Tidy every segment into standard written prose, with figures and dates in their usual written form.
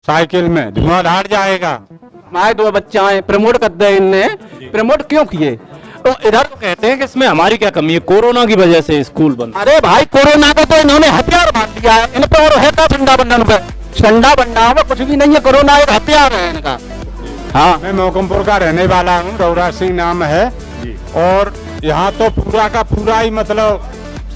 Cycle में धुआंधार जाएगा। हमारे दो बच्चे हैं, प्रमोट कर दिया इनने। प्रमोट क्यों किए? तो इधर तो कहते हैं कि इसमें हमारी क्या कमी है, कोरोना की वजह से स्कूल बंद। अरे भाई कोरोना का तो इन्होंने हथियार बांध दिया है इन पे, और है का ठंडा बंधन पे? ठंडा बंडा में कुछ भी नहीं है, कोरोना एक हथियार है इनका। हाँ, मैं मोकमपुर का रहने वाला हूँ, रौरा सिंह नाम है। और यहाँ तो पूरा का पूरा ही मतलब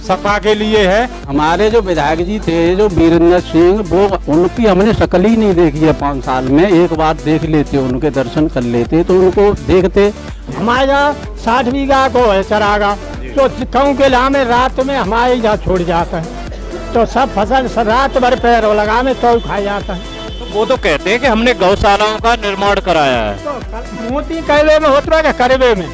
सपा के लिए है। हमारे जो विधायक जी थे, जो वीरेंद्र सिंह, वो उनकी हमने शक्ल ही नहीं देखी है 5 साल में। एक बार देख लेते, उनके दर्शन कर लेते तो उनको देखते। हमारे यहाँ 60 बीघा को है चरागा, तो गाँव के लामे रात में हमारे यहाँ छोड़ जाता है, तो सब फसल रात भर पैर लगा में तो खा जाता है। तो वो तो कहते हैं कि हमने गौशालाओं का निर्माण कराया है। तो मोती कैले में होता है, करवे में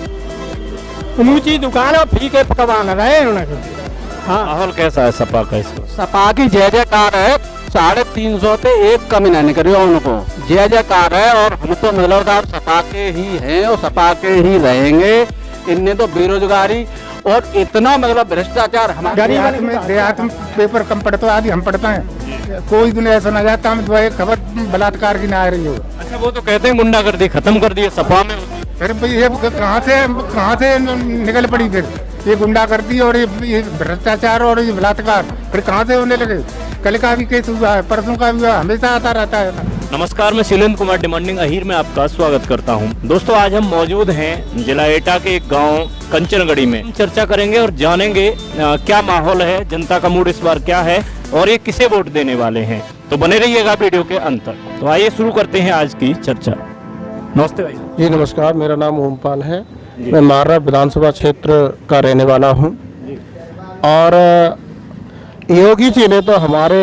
ऊंची दुकान और फीके पकवान रहे उन्होंने। हाँ, माहौल कैसा है सपा का इसको? सपा की जय जयकार है, 350 से एक कमी नहीं करियो उनको, जय जयकार है। और हम तो मिलौदार सपा के ही हैं और सपा के ही रहेंगे। इनने तो बेरोजगारी और इतना मतलब भ्रष्टाचार हमारे देहात में पेपर कम पढ़ते हो, आदि हम पढ़ते हैं। कोई दिन ऐसा ना जाता हम तो खबर बलात्कार की ना आ रही हो। अच्छा, वो तो कहते हैं गुंडागर्दी खत्म कर दी है सपा में। फिर ये कहाँ से निकल पड़ी? फिर ये गुंडा करती और ये भ्रष्टाचार और ये बलात्कार फिर कहाँ से होने लगे? कल का भी केस हुआ है, परसों का भी हुआ, हमेशा आता रहता है। नमस्कार, मैं शैलेंद्र कुमार डिमांडिंग अहीर में आपका स्वागत करता हूं। दोस्तों, आज हम मौजूद हैं जिला एटा के एक गांव कंचनगढ़ी में। चर्चा करेंगे और जानेंगे क्या माहौल है, जनता का मूड इस बार क्या है और ये किसे वोट देने वाले हैं। तो बने रहिएगा वीडियो के अंत तक। तो आइए शुरू करते हैं आज की चर्चा। नमस्ते भाई। जी नमस्कार, मेरा नाम ओमपाल है। मैं मारा विधानसभा क्षेत्र का रहने वाला हूँ। और योगी जी ने तो हमारे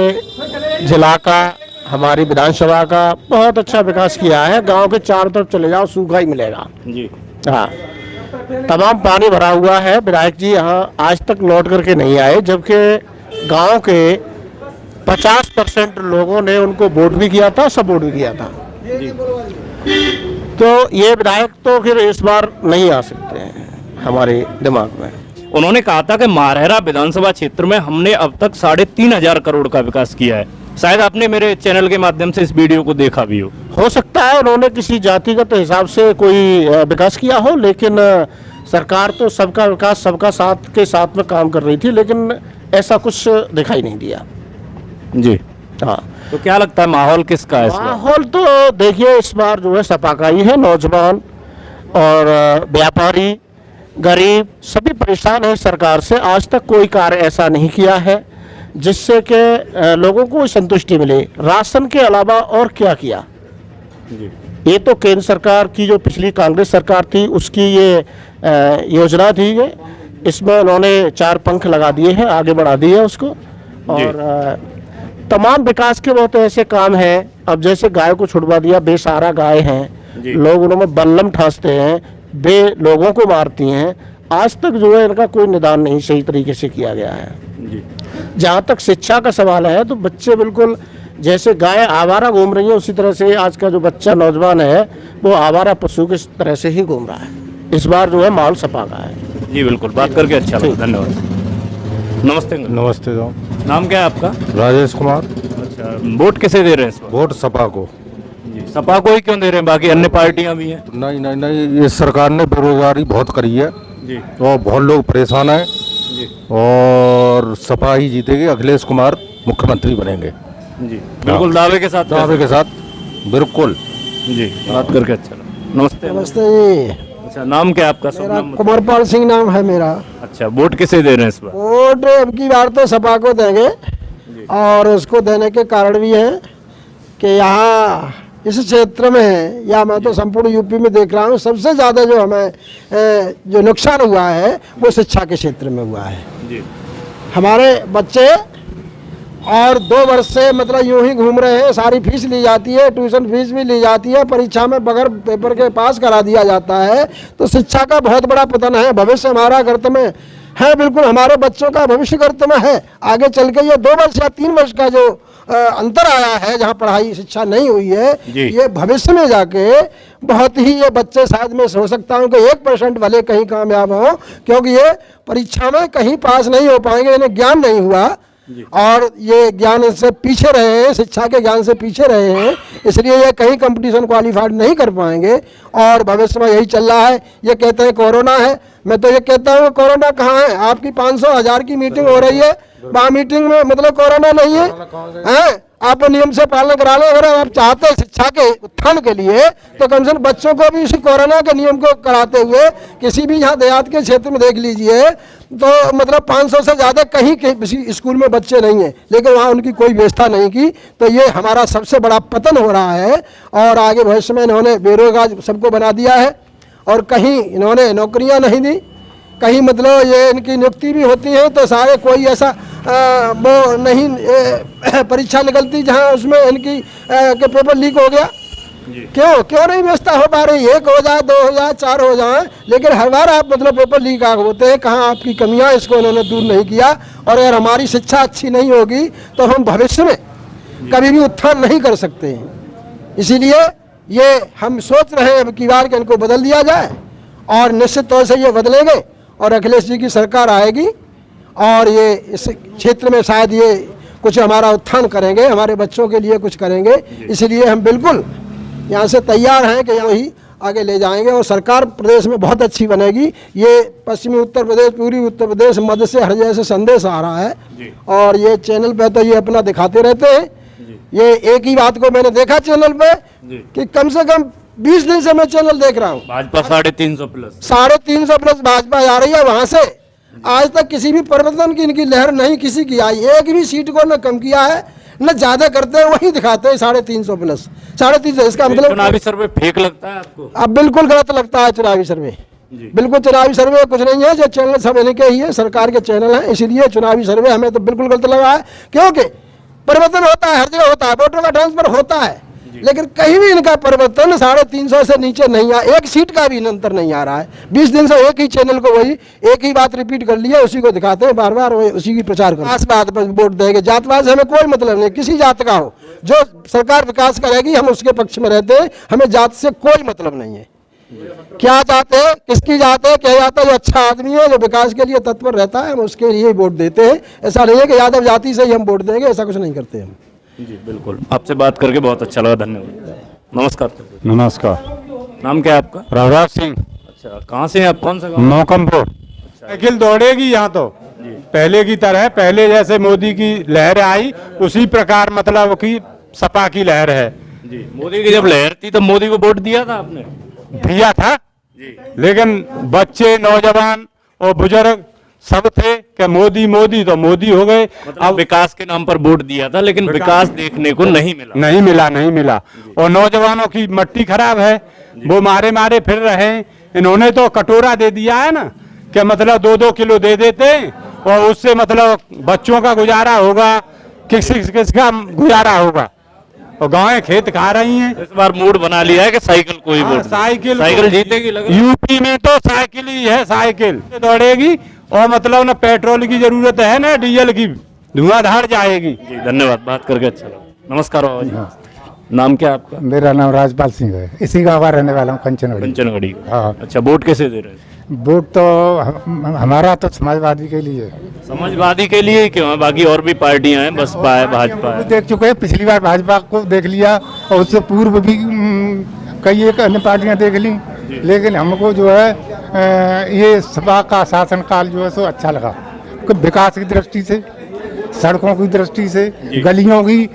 जिला का, हमारी विधानसभा का बहुत अच्छा विकास किया है। गांव के चारों तरफ चले जाओ सूखा ही मिलेगा जी। हाँ, तमाम पानी भरा हुआ है। विधायक जी यहाँ आज तक लौट करके नहीं आए, जबकि गांव के 50% लोगों ने उनको वोट भी किया था, सपोर्ट भी किया था। तो ये विधायक तो फिर इस बार नहीं आ सकते हैं हमारे दिमाग में। उन्होंने कहा था कि मारहरा विधानसभा क्षेत्र में हमने अब तक 3,500 करोड़ का विकास किया है। शायद आपने मेरे चैनल के माध्यम से इस वीडियो को देखा भी हो सकता है उन्होंने किसी जातिगत हिसाब से कोई विकास किया हो, लेकिन सरकार तो सबका विकास सबका साथ के साथ में काम कर रही थी, लेकिन ऐसा कुछ दिखाई नहीं दिया जी। हाँ, तो क्या लगता है माहौल किसका है इस बार? माहौल तो देखिए इस बार जो है सपा का ही है। नौजवान और व्यापारी, गरीब सभी परेशान है सरकार से। आज तक कोई कार्य ऐसा नहीं किया है जिससे कि लोगों को संतुष्टि मिले। राशन के अलावा और क्या किया जी। ये तो केंद्र सरकार की जो पिछली कांग्रेस सरकार थी उसकी ये योजना थी। ये इसमें उन्होंने 4 पंख लगा दिए हैं, आगे बढ़ा दिए उसको। और तमाम विकास के बहुत ऐसे काम हैं। अब जैसे गाय को छुड़वा दिया, बेसहारा गाय हैं, लोग उनमें बल्लम ठासते हैं, बे लोगों को मारती हैं। आज तक जो है इनका कोई निदान नहीं सही तरीके से किया गया है जी। जहाँ तक शिक्षा का सवाल है तो बच्चे बिल्कुल जैसे गाय आवारा घूम रही है, उसी तरह से आज का जो बच्चा नौजवान है वो आवारा पशु की तरह से ही घूम रहा है। इस बार जो है माहौल सपा का है। जी बिल्कुल, बात करके अच्छा लगा, धन्यवाद। नमस्ते। नमस्ते साहब। नाम क्या है आपका? राजेश कुमार। अच्छा, वोट किसे दे रहे हैं इस बार? वोट सपा को। जी, सपा को ही क्यों दे रहे हैं? बाकी अन्य पार्टियां भी हैं। नहीं नहीं नहीं, ये सरकार ने बेरोजगारी बहुत करी है जी। और बहुत लोग परेशान हैं जी। और सपा ही जीतेगी। अखिलेश कुमार मुख्यमंत्री बनेंगे जी, बिल्कुल दावे के साथ। दावे के साथ बिल्कुल जी, बात करके अच्छा लगा। नमस्ते। नमस्ते जी। अच्छा, नाम क्या है आपका? सब नाम बताइए। कुमारपाल सिंह नाम है मेरा। अच्छा, वोट किसे दे रहे हैं इस बार? वोट अब की बार तो सपा को देंगे, और उसको देने के कारण भी है कि यहाँ इस क्षेत्र में, या मैं तो संपूर्ण यूपी में देख रहा हूँ, सबसे ज़्यादा जो हमें जो नुकसान हुआ है वो शिक्षा के क्षेत्र में हुआ है जी। हमारे बच्चे और 2 वर्ष से मतलब यूं ही घूम रहे हैं। सारी फीस ली जाती है, ट्यूशन फीस भी ली जाती है, परीक्षा में बगैर पेपर के पास करा दिया जाता है। तो शिक्षा का बहुत बड़ा पतन है। भविष्य हमारा गर्त में है, बिल्कुल हमारे बच्चों का भविष्य गर्त में है। आगे चल के ये 2 वर्ष या 3 वर्ष का जो अंतर आया है जहाँ पढ़ाई शिक्षा नहीं हुई है, ये भविष्य में जाके बहुत ही ये बच्चे शायद मैं हो सकता हूँ कि 1% भले कहीं कामयाब हो, क्योंकि ये परीक्षा में कहीं पास नहीं हो पाएंगे, इन्हें ज्ञान नहीं हुआ। और ये ज्ञान से पीछे रहे हैं, शिक्षा के ज्ञान से पीछे रहे हैं, इसलिए ये कहीं कंपटीशन क्वालिफाइड नहीं कर पाएंगे। और भविष्य में यही चल रहा है। ये कहते हैं कोरोना है, मैं तो ये कहता हूँ कोरोना कहाँ है? आपकी 500,000 की मीटिंग हो रही है, वहाँ मीटिंग में मतलब कोरोना नहीं है, हैं? आप नियम से पालन करा लें। अगर आप चाहते हैं शिक्षा के उत्थान के लिए तो कम से कम बच्चों को भी इसी कोरोना के नियम को कराते हुए, किसी भी यहाँ देहात के क्षेत्र में देख लीजिए तो मतलब 500 से ज़्यादा कहीं किसी स्कूल में बच्चे नहीं हैं, लेकिन वहाँ उनकी कोई व्यवस्था नहीं की। तो ये हमारा सबसे बड़ा पतन हो रहा है। और आगे भविष्य में इन्होंने बेरोजगार सबको बना दिया है, और कहीं इन्होंने नौकरियाँ नहीं दी, कहीं मतलब ये इनकी नियुक्ति भी होती है तो सारे कोई ऐसा वो नहीं परीक्षा निकलती जहाँ उसमें इनकी के पेपर लीक हो गया। क्यों नहीं व्यवस्था हो पा रही? 1 हो जाए, 2 हो जाए, 4 हो जाए, लेकिन हर बार आप मतलब पेपर लीक होते हैं। कहाँ आपकी कमियां, इसको इन्होंने दूर नहीं किया। और अगर हमारी शिक्षा अच्छी नहीं होगी तो हम भविष्य में कभी भी उत्थान नहीं कर सकते हैं। इसीलिए ये हम सोच रहे हैं कि बार के इनको बदल दिया जाए, और निश्चित तौर से ये बदलेंगे और अखिलेश जी की सरकार आएगी और ये इस क्षेत्र में शायद ये कुछ हमारा उत्थान करेंगे, हमारे बच्चों के लिए कुछ करेंगे। इसलिए हम बिल्कुल यहाँ से तैयार हैं कि यहाँ ही आगे ले जाएंगे, और सरकार प्रदेश में बहुत अच्छी बनेगी। ये पश्चिमी उत्तर प्रदेश, पूर्वी उत्तर प्रदेश, मध्य से हर जगह से संदेश आ रहा है, और ये चैनल पे तो ये अपना दिखाते रहते हैं। ये एक ही बात को मैंने देखा चैनल पे कि कम से कम 20 दिन से मैं चैनल देख रहा हूँ। भाजपा 350 प्लस 350 प्लस भाजपा आ रही है। वहां से आज तक किसी भी परिवर्तन की इनकी लहर नहीं किसी की आई। एक भी सीट को न कम किया है न ज्यादा करते हैं, वही दिखाते हैं 350 प्लस 350। इसका मतलब चुनावी सर्वे फेक लगता है आपको? अब बिल्कुल गलत लगता है चुनावी सर्वे। बिल्कुल चुनावी सर्वे कुछ नहीं है, जो चैनल सब इनके ही है, सरकार के चैनल हैं। इसीलिए चुनावी सर्वे हमें तो बिल्कुल गलत लगा है, क्योंकि परिवर्तन होता है, हर जगह होता है, वोटों का ट्रांसफर होता है, लेकिन कहीं भी इनका परिवर्तन 350 से नीचे नहीं आ, एक सीट का भी अंतर नहीं आ रहा है। 20 दिन से एक ही चैनल को वही एक ही बात रिपीट कर लिया, उसी को दिखाते हैं बार बार, उसी की प्रचार करते हैं। इस बात पर वोट देंगे, जातवाद से हमें कोई मतलब नहीं, किसी जात का हो, जो सरकार विकास करेगी हम उसके पक्ष में रहते हैं। हमें जात से कोई मतलब नहीं है, क्या जात है, किसकी जात है, क्या जात है, जो अच्छा आदमी है, जो विकास के लिए तत्पर रहता है, हम उसके लिए वोट देते हैं। ऐसा नहीं है कि यादव जाति से ही हम वोट देंगे, ऐसा कुछ नहीं करते हम। जी बिल्कुल, आपसे बात करके बहुत अच्छा लगा, धन्यवाद। नमस्कार। नमस्कार। नाम क्या है आपका? रघुराज सिंह। अच्छा, कहाँ से हैं आप? कौन सा गाँव? नौकमपुर। साइकिल दौड़ेगी यहाँ तो पहले की तरह, पहले जैसे मोदी की लहर आई उसी प्रकार मतलब की सपा की लहर है। जी, मोदी की जब लहर थी तो मोदी को वोट दिया था आपने? दिया था जी, लेकिन बच्चे, नौजवान और बुजुर्ग सब थे कि मोदी मोदी, तो मोदी हो गए। अब विकास के नाम पर वोट दिया था, लेकिन विकास देखने को नहीं मिला। नहीं मिला। और नौजवानों की मट्टी खराब है, वो मारे मारे फिर रहे हैं। इन्होंने तो कटोरा दे दिया है ना, कि मतलब 2-2 किलो दे देते हैं, और उससे मतलब बच्चों का गुजारा होगा, किसका गुजारा होगा, और गाँव खेत खा रही हैं। इस बार मूड बना लिया है कि साइकिल को ही वोट दें। साइकिल जीतेगी लग रहा है। यूपी में तो साइकिल ही है, साइकिल दौड़ेगी, और मतलब ना पेट्रोल की जरूरत है ना डीजल की, धुआंधार जाएगी। जी धन्यवाद, बात करके अच्छा लगा। नमस्कार बाबा जी। नाम क्या आपका? मेरा नाम राजपाल सिंह है, इसी गाँव का रहने वाला हूँ, कंचनगढ़ी। कंचनगढ़ी। हाँ। अच्छा, वोट कैसे दे रहे हैं? वोट तो हमारा तो समाजवादी के लिए है। समाजवादी के लिए क्यों है? बाकी और भी पार्टियां हैं, बसपा है, भाजपा है। देख चुके हैं, पिछली बार भाजपा को देख लिया, और उससे पूर्व भी कई एक अन्य पार्टियां देख ली, लेकिन हमको जो है ये सपा का शासनकाल जो है सो अच्छा लगा। विकास की दृष्टि से, सड़कों की दृष्टि से, गलियों की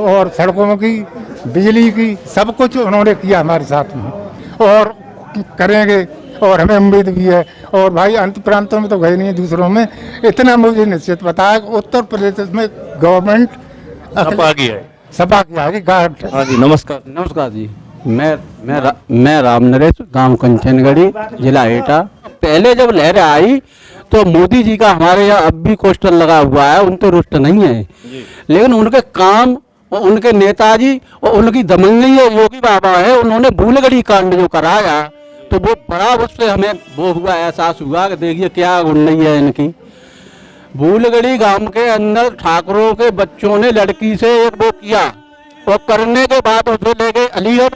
और सड़कों की, बिजली की, सब कुछ उन्होंने किया हमारे साथ में, और करेंगे, और हमें उम्मीद भी है। और भाई अंत प्रांतों में तो गए नहीं, दूसरों में इतना मुझे निश्चित पता है कि उत्तर प्रदेश में गवर्नमेंट सपा की है। सपा की आगे गार्ड। हाँ जी, नमस्कार। नमस्कार जी। मैं राम नरेश, गांव कंचनगढ़ी, जिला एटा। पहले जब लहर आई तो मोदी जी का हमारे यहाँ अब भी क्वेश्चन लगा हुआ है, उन तो रुष्ट नहीं है, लेकिन उनके काम और उनके नेताजी और उनकी दमंगई योगी बाबा है, उन्होंने भूलगढ़ी कांड जो कराया तो वो बड़ा उससे हमें वो हुआ, एहसास हुआ कि देखिए क्या गुंडई है इनकी। भूलगढ़ी गांव के अंदर ठाकुरों के बच्चों ने लड़की से एक वो किया, और करने के बाद उसे ले गए अलीगढ़,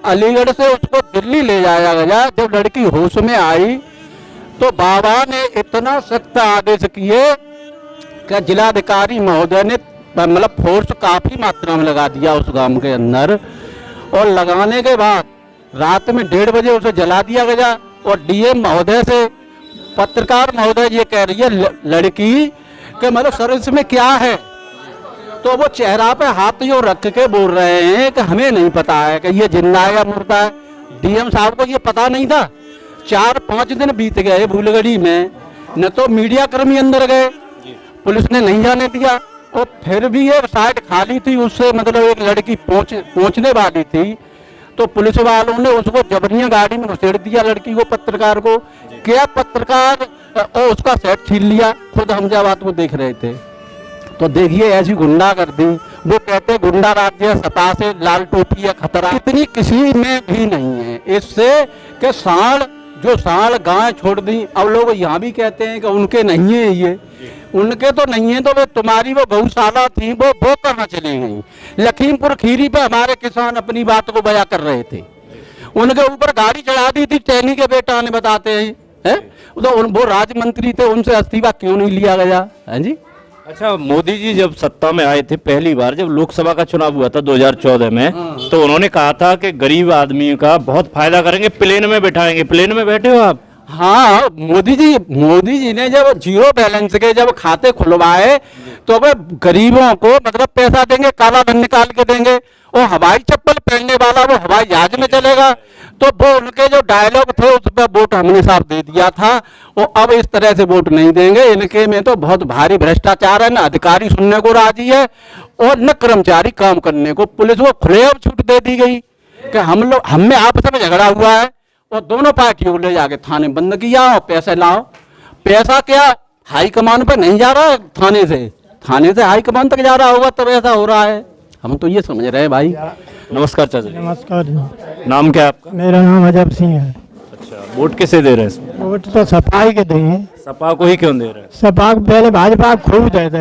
अलीगढ़ से उसको दिल्ली ले जाया गया। जब लड़की होश में आई तो बाबा ने इतना सख्त आदेश किए कि जिलाधिकारी महोदय ने मतलब फोर्स काफी मात्रा में लगा दिया उस गांव के अंदर, और लगाने के बाद रात में 1:30 बजे उसे जला दिया गया। और डीएम महोदय से पत्रकार महोदय ये कह रही है लड़की कि मतलब सर इसमें क्या है, तो वो चेहरा पे हाथ जो रख के बोल रहे हैं कि हमें नहीं पता है कि ये जिंदा है या मुर्दा है। डीएम साहब को ये पता नहीं था। 4-5 दिन बीत गए भूलगढ़ी में, न तो मीडिया कर्मी अंदर गए, पुलिस ने नहीं जाने दिया, और फिर भी ये साइड खाली थी, उससे मतलब एक लड़की पहुंचने वाली थी, तो पुलिस वालों ने उसको जबरियां गाड़ी में घुसेड़ दिया लड़की को, पत्रकार को। क्या पत्रकार और उसका सेट छीन लिया, खुद हमजाबाद को देख रहे थे। तो देखिए ऐसी गुंडागर्दी, वो कहते गुंडा राज्य सपा से लाल टोपी है खतरा, इतनी किसी में भी नहीं है। इससे कि साल गाय छोड़ दी। अब लोग यहाँ भी कहते हैं कि उनके नहीं है, ये उनके तो नहीं है, तो वे तुम्हारी वो गौशाला थी वो करना चली गई। लखीमपुर खीरी पे हमारे किसान अपनी बात को बयां कर रहे थे, उनके ऊपर गाड़ी चढ़ा दी थी। टैनी के बेटा ने बताते हैं तो वो राज्य मंत्री थे, उनसे इस्तीफा क्यों नहीं लिया गया है जी। अच्छा, मोदी जी जब सत्ता में आए थे पहली बार, जब लोकसभा का चुनाव हुआ था 2014 में, तो उन्होंने कहा था कि गरीब आदमी का बहुत फायदा करेंगे, प्लेन में बैठाएंगे। प्लेन में बैठे हो आप? हाँ, मोदी जी ने जब जीरो बैलेंस के जब खाते खुलवाए तो वे गरीबों को मतलब पैसा देंगे, काला धन निकाल के देंगे, और हवाई चप्पल पहनने वाला वो हवाई जहाज में चलेगा। तो वो उनके जो डायलॉग थे उस पर वोट हमने साफ दे दिया था, और अब इस तरह से वोट नहीं देंगे। इनके में तो बहुत भारी भ्रष्टाचार है, न अधिकारी सुनने को राजी है और न कर्मचारी काम करने को। पुलिस को खुलेआम छूट दे दी गई कि हम में आपस में झगड़ा हुआ है, और दोनों पार्टियों को ले जाके थाने बंद किया और पैसे लाओ। पैसा क्या हाईकमान पे नहीं जा रहा है, थाने से हाईकमान तक जा रहा होगा तब ऐसा हो रहा है। हम तो ये समझ रहे हैं भाई। नमस्कार चाचा। नमस्कार। नाम क्या है आपका? मेरा नाम अजब सिंह है। अच्छा, वोट किसे दे रहे हैं इसमें? वोट तो सपा ही के देंगे। सपा को ही क्यों दे रहे हैं? सपा को पहले भाजपा खूब दे दे।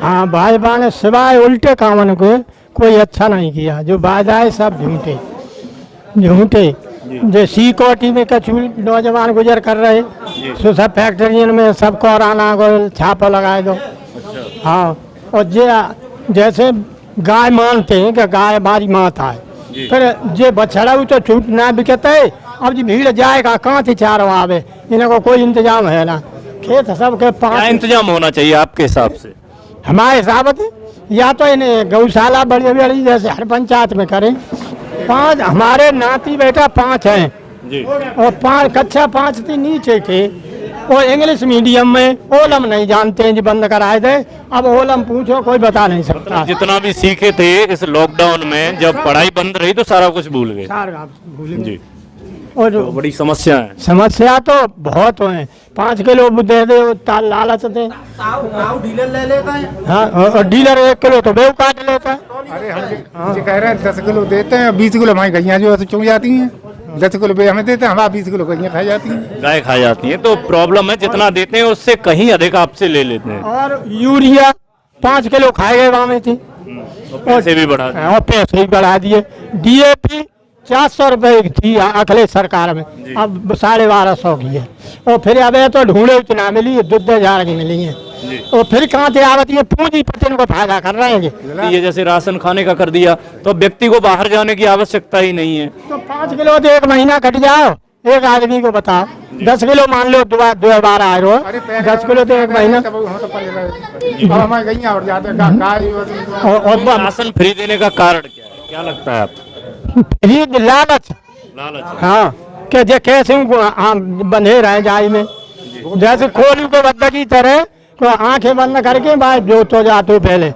हाँ, भाजपा ने सिवाय उल्टे कामन को कोई अच्छा नहीं किया। जो वादा है सब झूठे। जो सिक्योरिटी में कछु नौजवान गुजर कर रहे, तो सब फैक्ट्रियों में सब कोराना को छापा लगाए दो। हाँ, और जैसे गाय मानते हैं कि गाय हमारी माता है, फिर जे बछड़ा तो छूट ना बिकते। अब जी भीड़ जाएगा कहाँ से चारों आवे, इनको कोई इंतजाम है ना। खेत सबके क्या 5 इंतजाम होना चाहिए आपके हिसाब से? हमारे हिसाब से या तो इन्हें गौशाला बड़ी बड़ी जैसे हर पंचायत में करें। 5 हमारे नाती बेटा 5 हैं जी, और 5 कक्षा 5 थी नीचे के, और इंग्लिश मीडियम में ओलम नहीं जानते हैं जी, बंद कराए थे। अब ओलम पूछो कोई बता नहीं सकता। जितना भी सीखे थे इस लॉकडाउन में, जब पढ़ाई बंद रही तो सारा कुछ भूल गए जी। और तो बड़ी समस्या है। समस्या तो बहुत है। 5 किलो दे दे लालच दे, डीलर ले लेता है। हाँ, और डीलर 1 किलो तो बेव काट लेता है। अरे हम ये कह रहे हैं 10 किलो देते हैं, 20 किलो हमारी गैया जो है तो चुंग जाती हैं। 10 किलो हमें देते हैं, हमारा 20 किलो गैया खा जाती हैं। गाय खा जाती है, तो प्रॉब्लम है जितना देते हैं उससे कहीं अधिक आपसे ले लेते हैं। और यूरिया 5 किलो खाए गए वहाँ में थी, तो पैसे भी बढ़ा दिए। और पैसे ही बढ़ा दिए। DAP 400 रुपए की थी अखिलेश सरकार में, अब 1250 की है। और फिर अब तो ढूंढे इतना मिली, 2,000 की मिली है। और फिर कहाँ से आवती है, पूंजीपति को फायदा कर रहे हैं। ये जैसे राशन खाने का कर दिया तो व्यक्ति को बाहर जाने की आवश्यकता ही नहीं है। तो 5 किलो तो 1 महीना कट जाओ, एक आदमी को बताओ। 10 किलो मान लो 2 बार आए रो, 10 किलो तो 1 महीना। हमारी गैया और जाते गाय। और राशन फ्री देने का कारण क्या है, क्या लगता है आपको? लालच। हाँ, कि जे कैसे बंधे रहे जाई में, जैसे खोली को बद्दा की तरह तो आंखें बंद करके बाहर जो तो जाते पहले।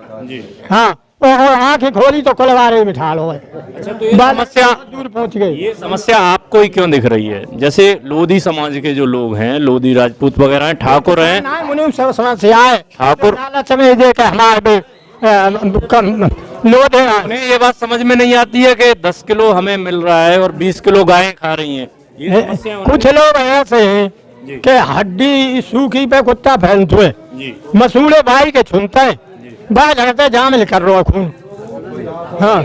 हाँ, और आंखें खोली तो कुलवारे में ठाल हो। अच्छा, तो ये समस्या दूर पहुंच गई। ये समस्या आपको ही क्यों दिख रही है? जैसे लोधी समाज के जो लोग हैं, लोधी राजपूत वगैरह हैं, ठाकुर हैं, मुनि सब समस्या है। ठाकुर लालच में दे के हमारे लोग हैं। उन्हें ये बात समझ में नहीं आती है कि 10 किलो हमें मिल रहा है और 20 किलो गायें खा रही हैं। ये समस्या है। कुछ लोग ऐसे हैं कि हड्डी सूखी पे कुत्ता फैलते हुए मसूड़े भाई के छुनते हैं, बाहर झड़ते जामिल कर रो खून। हाँ,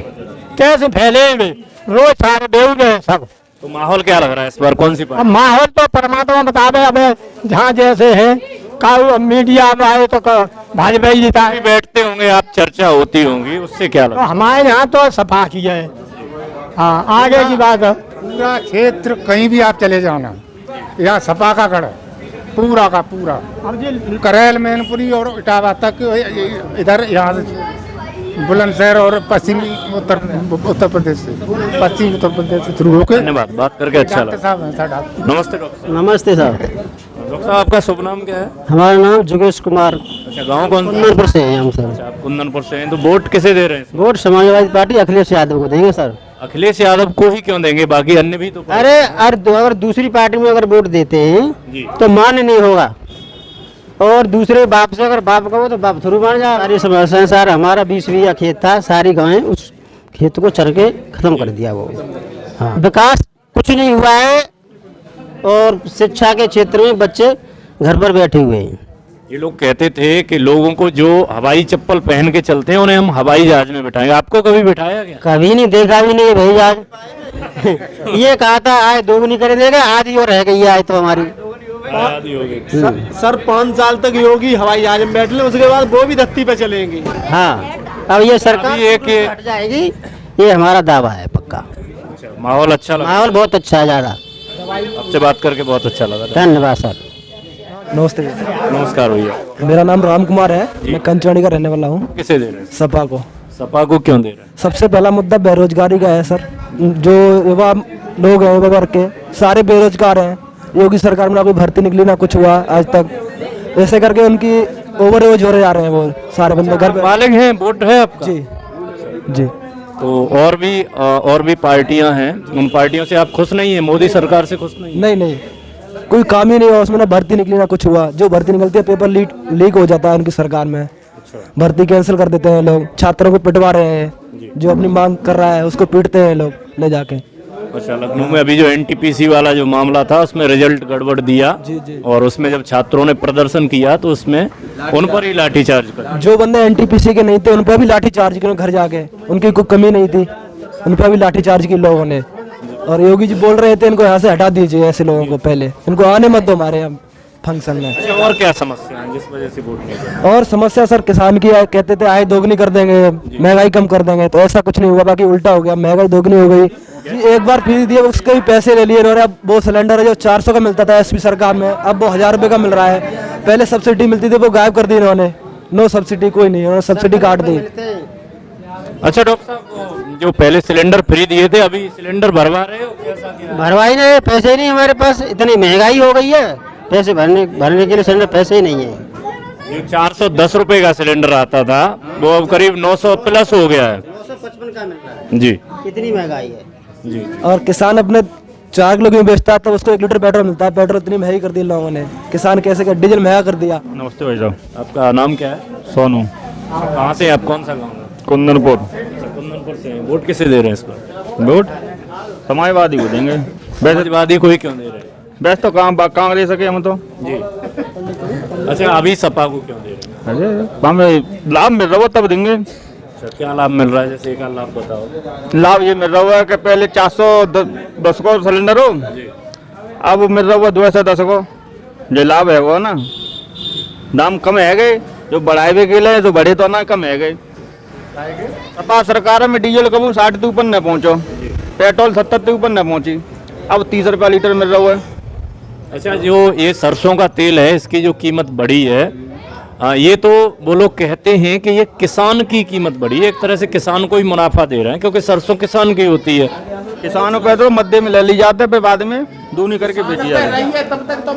कैसे फैले हुए रोज सारे बेहुए सब। तो माहौल क्या लग रहा है इस बार, कौन सी अब पार्टी? माहौल तो परमात्मा बतावे। अब जहाँ जैसे है का मीडिया में आए तो भाजपा ही जीता है। बैठते होंगे आप, चर्चा होती होंगी, उससे क्या तो लगता हमारे यहाँ तो सफा की है। हाँ, आगे की बात है। पूरा क्षेत्र कहीं भी आप चले जाना, यहाँ सपा का गढ़ है, पूरा का पूरा, करेल मैनपुरी और इटावा तक, इधर यहाँ से बुलंदशहर और पश्चिमी उत्तर प्रदेश से, पश्चिमी उत्तर प्रदेश से शुरू होकर। धन्यवाद, बात करके अच्छा डॉक्टर लगा। साहब हैं सर, डॉक्टर। नमस्ते डॉक्टर नमस्ते सर, साहब, आपका शुभ नाम क्या है? हमारा नाम जोगेश कुमार, अच्छा, गांव कौन सा? कुंदनपुर से हैं हम सर। अच्छा, आप कुंदनपुर से हैं, तो वोट किसे दे रहे हैं? वोट समाजवादी पार्टी अखिलेश यादव को देंगे सर। अखिलेश यादव को ही क्यों देंगे, बाकी अन्य भी तो अगर दूसरी पार्टी में अगर वोट देते जी। हैं तो मान्य नहीं होगा, और दूसरे बाप से अगर बाप कहो तो बाप थ्रू बन जाए। सारी समस्या है सर, हमारा 20 बीघा खेत था, सारी गायें उस खेत को चर के खत्म कर दिया वो। हाँ, विकास कुछ नहीं हुआ है, और शिक्षा के क्षेत्र में बच्चे घर पर बैठे हुए हैं। ये लोग कहते थे कि लोगों को जो हवाई चप्पल पहन के चलते हैं उन्हें हम हवाई जहाज में बिठाएंगे, आपको कभी बिठाया गया? कभी नहीं देखा भी नहीं भाई आज। ये कहा था आय दोगुनी कर देगा, आधी और रह गई आय तो हमारी। सर 5 साल तक योगी हवाई जहाज में बैठ ले, उसके बाद वो भी धरती पे चलेंगे। हाँ, अब ये सरकार अभी एक ये- हट जाएगी, ये हमारा दावा है पक्का। माहौल अच्छा लगा, माहौल बहुत अच्छा है, ज़्यादा। आपसे बात करके बहुत अच्छा लगा। धन्यवाद सर। नमस्ते, नमस्कार भैया, मेरा नाम राम कुमार है, मैं कंचवाड़ी का रहने वाला हूँ। किसे दे रहे हैं? सपा को। सपा को क्यों दे रहे हैं? सबसे पहला मुद्दा बेरोजगारी का है सर। जो युवा लोग हैं, युवा वर्ग के सारे बेरोजगार हैं। योगी सरकार में ना कोई भर्ती निकली ना कुछ हुआ आज तक, ऐसे करके उनकी ओवर एज हो रहे जा रहे हैं वो सारे बंदे घर पे। मालिक हैं, वोट है आपका? जी जी। तो और भी पार्टियां हैं, उन पार्टियों से आप खुश नहीं है? मोदी सरकार से खुश नहीं है? नहीं नहीं, कोई काम ही नहीं हुआ उसमें, ना भर्ती निकली ना कुछ हुआ। जो भर्ती निकलती है पेपर लीक हो जाता है उनकी सरकार में, भर्ती कैंसिल कर देते हैं लोग, छात्रों को पिटवा रहे हैं, जो अपनी मांग कर रहा है उसको पीटते हैं लोग ले जाके। अच्छा, लखनऊ में अभी जो एनटीपीसी वाला जो मामला था उसमें रिजल्ट गड़बड़ दिया, और उसमें जब छात्रों ने प्रदर्शन किया तो उसमें उन पर ही लाठीचार्ज कर। जो बंदे एनटीपीसी के नहीं थे उन पर भी लाठीचार्ज किया घर जाके, उनकी कोई कमी नहीं थी, उन पर भी लाठीचार्ज की लोगों ने। और योगी जी बोल रहे थे इनको यहाँ से हटा दीजिए, ऐसे लोगों को पहले इनको आने मत दो हमारे यहाँ फंक्शन में। अच्छा, और क्या समस्या है जिस वजह से वोट नहीं कर? और समस्या सर किसान की है, कहते थे आय दोगुनी कर देंगे, महंगाई कम कर देंगे, तो ऐसा कुछ नहीं हुआ, बाकी उल्टा हो गया, महंगाई दोगुनी हो गई। एक बार फ्री दिए, उसके भी पैसे ले लिए इन्होंने। अब वो सिलेंडर है जो 400 का मिलता था एसपी सरकार में, अब वो 1000 रुपये का मिल रहा है। पहले सब्सिडी मिलती थी, वो गायब कर दी इन्होंने, नो सब्सिडी कोई नहीं, उन्होंने सब्सिडी काट दी। अच्छा डॉक्टर साहब, जो पहले सिलेंडर फ्री दिए थे अभी सिलेंडर भरवा रहे हो, कैसा क्या? भरवाई नहीं, पैसे नहीं हमारे पास, इतनी महंगाई हो गई है, पैसे भरने के लिए सिलेंडर पैसे ही नहीं है। जो 410 रुपए का सिलेंडर आता था वो अब करीब 900 प्लस हो गया है। 955 का मिल रहा है, जी कितनी महंगाई है जी। और किसान अपने 4 किलो गेहूं बेचता है तो उसको 1 लीटर पेट्रोल मिलता है, पेट्रोल इतनी महंगी कर दी लोगों ने, किसान कैसे कर, डीजल महंगा कर दिया। नमस्ते भाई साहब, आपका नाम क्या है? सोनू। कहाँ से आप, कौन सा गाँव है? कुंदनपुर। कुंदनपुर से हैं। वोट किसे दे रहे हैं इस बार? वोट समाजवादी को देंगे। समाजवादी को ही क्यों दे रहे हैं? वैसे तो कांग्रेस के हम तो जी। अच्छा, अभी सपा को क्यों दे रहे हैं? अरे हमें लाभ मिल रहा हो तब देंगे। अच्छा, क्या लाभ मिल रहा है? जैसे एक लाभ बताओ। लाभ ये मिल रहा है कि पहले 410 को सिलेंडर हो, अब मिल रहा हुआ 210 को। जो लाभ है वो ना, दाम कम है गए, जो बढ़ाए हुए गेले तो बढ़े तो ना कम है गए। सपा सरकार में डीजल कबू 60 के ऊपर न पहुँचो, पेट्रोल 70 के ऊपर न पहुँची, अब 30 रुपया लीटर मिल रहा है। अच्छा, जो ये सरसों का तेल है इसकी जो कीमत बढ़ी है, ये तो वो लोग कहते हैं कि ये किसान की कीमत बढ़ी है, एक तरह से किसान को ही मुनाफा दे रहे हैं क्योंकि सरसों किसान की होती है। किसानों पे तो मध्य में ले ली जाते हैं, फिर बाद में दूनी करके बेची जाती है।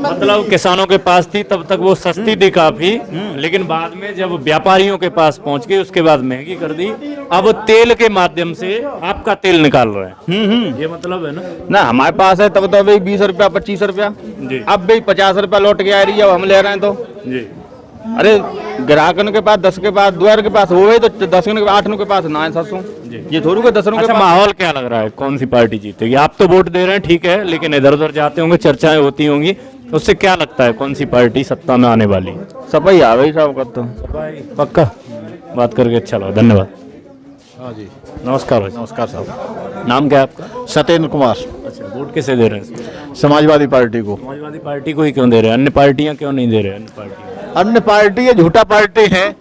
मतलब किसानों के पास थी तब तक वो सस्ती थी काफी, लेकिन बाद में जब व्यापारियों के पास पहुंच गई उसके बाद महंगी कर दी। अब तेल के माध्यम से आपका तेल निकाल रहे हैं, ये मतलब है ना हमारे पास है तब तो अभी 20 रुपया 25 रुपया, अब भी 50 रुपया लौट के आ रही है, अब हम ले रहे हैं तो जी। अरे ग्राहकों के पास 10 के पास द्वार के पास हो गए तो 10 के 8 के पास ना है 700, ये थोड़ी को 10 के अच्छा, पास। माहौल क्या लग रहा है, कौन सी पार्टी जीतेगी? आप तो वोट दे रहे हैं ठीक है, लेकिन इधर उधर जाते होंगे, चर्चाएं होती होंगी, उससे क्या लगता है कौन सी पार्टी सत्ता में आने वाली है? सफाई आ गई साहब का तो पक्का। बात करके अच्छा लगा, धन्यवाद। हाँ जी, नमस्कार भाई। नमस्कार साहब। नाम क्या है आपका? सत्येंद्र कुमार। अच्छा, वोट किसे दे रहे हैं? समाजवादी पार्टी को। समाजवादी पार्टी को ही क्यों दे रहे हैं, अन्य पार्टियां क्यों नहीं दे रहे हैं? अन्य पार्टी अन्य पार्टी ये झूठा पार्टी है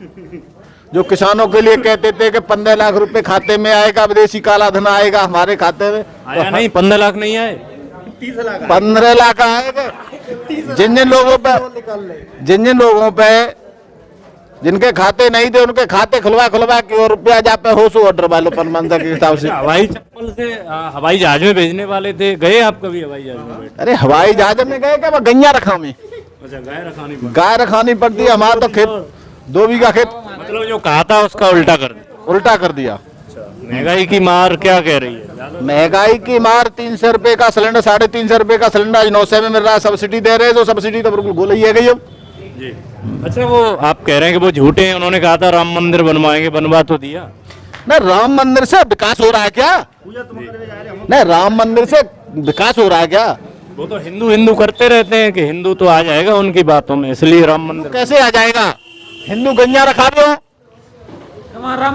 जो किसानों के लिए कहते थे कि 15 लाख रुपए खाते में आएगा, विदेशी काला धन आएगा हमारे खाते में। आया नहीं, 15 लाख नहीं आए, 15 लाख आएगा। जिन जिन लोगों पे जिनके खाते नहीं थे उनके खाते खुलवा के और रुपया जा पे हो सो ऑर्डर वालों पर मंदिर के हिसाब से। हवाई चप्पल से हवाई जहाज में भेजने वाले थे, गए आप कभी हवाई जहाज में बैठे? अरे हवाई जहाज में गए क्या, गैया रखा में अच्छा, गाय रखानी पड़ती है। हमारा तो खेत 2 बीघा खेत, मतलब जो कहा था उसका उल्टा कर दिया। महंगाई की मार क्या कह रही है? महंगाई की मार 300 रुपए का सिलेंडर, 350 रुपए का सिलेंडर आज 900 में मिल रहा है। सब्सिडी दे रहे हैं, तो सब्सिडी तो बिल्कुल गोल ही है गई अब जी। अच्छा, वो आप कह रहे हैं कि वो झूठे हैं, उन्होंने कहा था राम मंदिर बनवाएंगे, बनवा तो दिया ना। राम मंदिर से विकास हो रहा है क्या? नहीं, राम मंदिर से विकास हो रहा है क्या? वो तो हिंदू करते रहते हैं कि हिंदू तो आ जाएगा उनकी बातों में, इसलिए राम मंदिर कैसे आ जाएगा? हिंदू गैया रखा दो।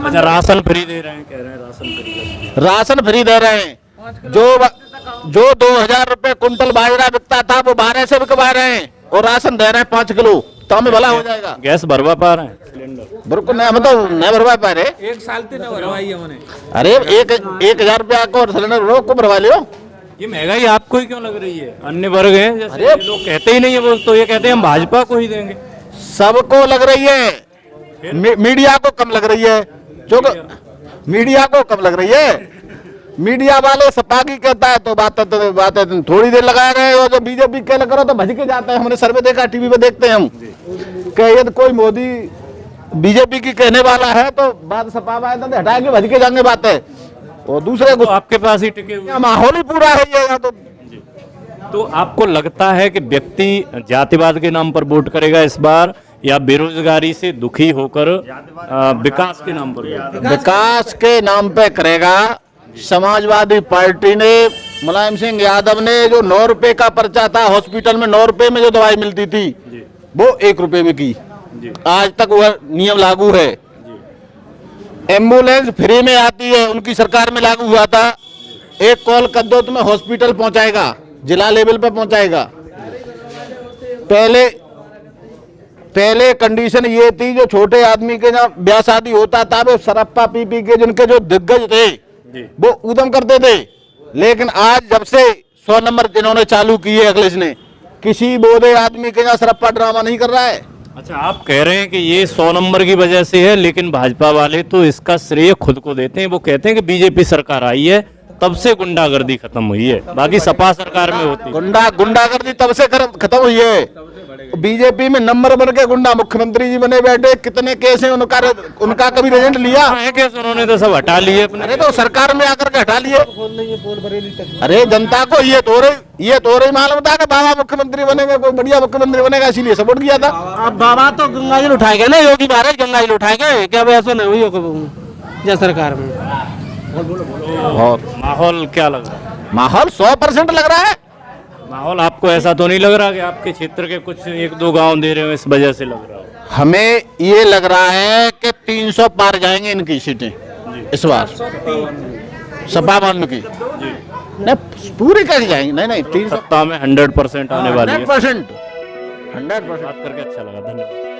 अच्छा, राशन फ्री दे रहे हैं, कह रहे हैं राशन फ्री दे रहे हैं। जो 2000 रुपए कुंटल बाजरा बिकता था वो 12 से बिकवा रहे हैं और राशन दे रहे हैं 5 किलो, तो हमें भला हो जाएगा। गैस भरवा पा रहे हैं, सिलेंडर बिल्कुल नहीं, हम तो नहीं भरवा पा रहे। 1 साल से न भरवाई है उन्हें। अरे 1000 रुपया को सिलेंडर रोक को भरवा लियो। ये महंगाई आपको ही क्यों लग रही है? अन्य वर्ग हैं जैसे ये लोग कहते ही नहीं है, वो तो ये कहते हैं हम भाजपा को ही देंगे। सबको लग रही है, मीडिया को कम लग रही है। जो मीडिया को कम लग रही है, मीडिया वाले सपा की कहता है तो बातें थोड़ी देर लगा रहे हैं, और जो बीजेपी कहना करो तो भज के जाता है। हमने सर्वे देखा, टीवी पे देखते हैं हम कि यदि कोई मोदी बीजेपी की कहने वाला है तो बात सपा वाले तो हटा के भज के जाएंगे बातें, और दूसरे को आपके पास ही टिके हुए माहौल ही पूरा है ये। तो आपको लगता है कि व्यक्ति जातिवाद के नाम पर वोट करेगा इस बार, या बेरोजगारी से दुखी होकर विकास के नाम पर? विकास के नाम पे करेगा। समाजवादी पार्टी ने, मुलायम सिंह यादव ने जो 9 रुपए का पर्चा था, हॉस्पिटल में 9 रुपए में जो दवाई मिलती थी वो 1 रुपए में की। आज तक वह नियम लागू है। एम्बुलेंस फ्री में आती है, उनकी सरकार में लागू हुआ था। एक कॉल कर दो तुम्हें हॉस्पिटल पहुंचाएगा, जिला लेवल पे पहुंचाएगा। पहले कंडीशन ये थी, जो छोटे आदमी के जहाँ ब्याह शादी होता था वो सरप्पा पी के जिनके जो दिग्गज थे वो उदम करते थे। लेकिन आज जब से 100 नंबर जिन्होंने चालू की है अखिलेश ने, किसी बोधे आदमी के यहाँ सरप्पा ड्रामा नहीं कर रहा है। अच्छा, आप कह रहे हैं कि ये 100 नंबर की वजह से है, लेकिन भाजपा वाले तो इसका श्रेय खुद को देते हैं। वो कहते हैं कि बीजेपी सरकार आई है तब से गुंडागर्दी खत्म हुई है, बाकी सपा सरकार में होती गुंडागर्दी तब से खत्म हुई है। बीजेपी में नंबर बन के गुंडा मुख्यमंत्री जी बने बैठे, कितने केस हैं उनका कभी रिजल्ट लिया है? केस उन्होंने तो सब हटा लिए अपने। अरे तो सरकार में आकर के हटा लिए। अरे जनता को ये तो रही मालूम था कि बाबा मुख्यमंत्री बनेगा, कोई बढ़िया मुख्यमंत्री बनेगा, इसीलिए सपोर्ट किया था। अब बाबा तो गंगा जल उठाएंगे ना, योगी महाराज गंगा जल उठाएंगे क्या? ऐसा नहीं हुई जय सरकार में। और माहौल क्या लग रहा है? माहौल 100% लग रहा है। माहौल आपको ऐसा तो नहीं लग रहा कि आपके क्षेत्र के कुछ 1-2 गांव दे रहे हो इस वजह से लग रहा हो? हमें ये लग रहा है कि 300 पार जाएंगे इनकी सीटें इस बार, सपा मान की नहीं पूरी कर जाएंगे। नहीं 300 सत्ता में 100% आने वाली है। 100% बात करके अच्छा लगा, धन्यवाद।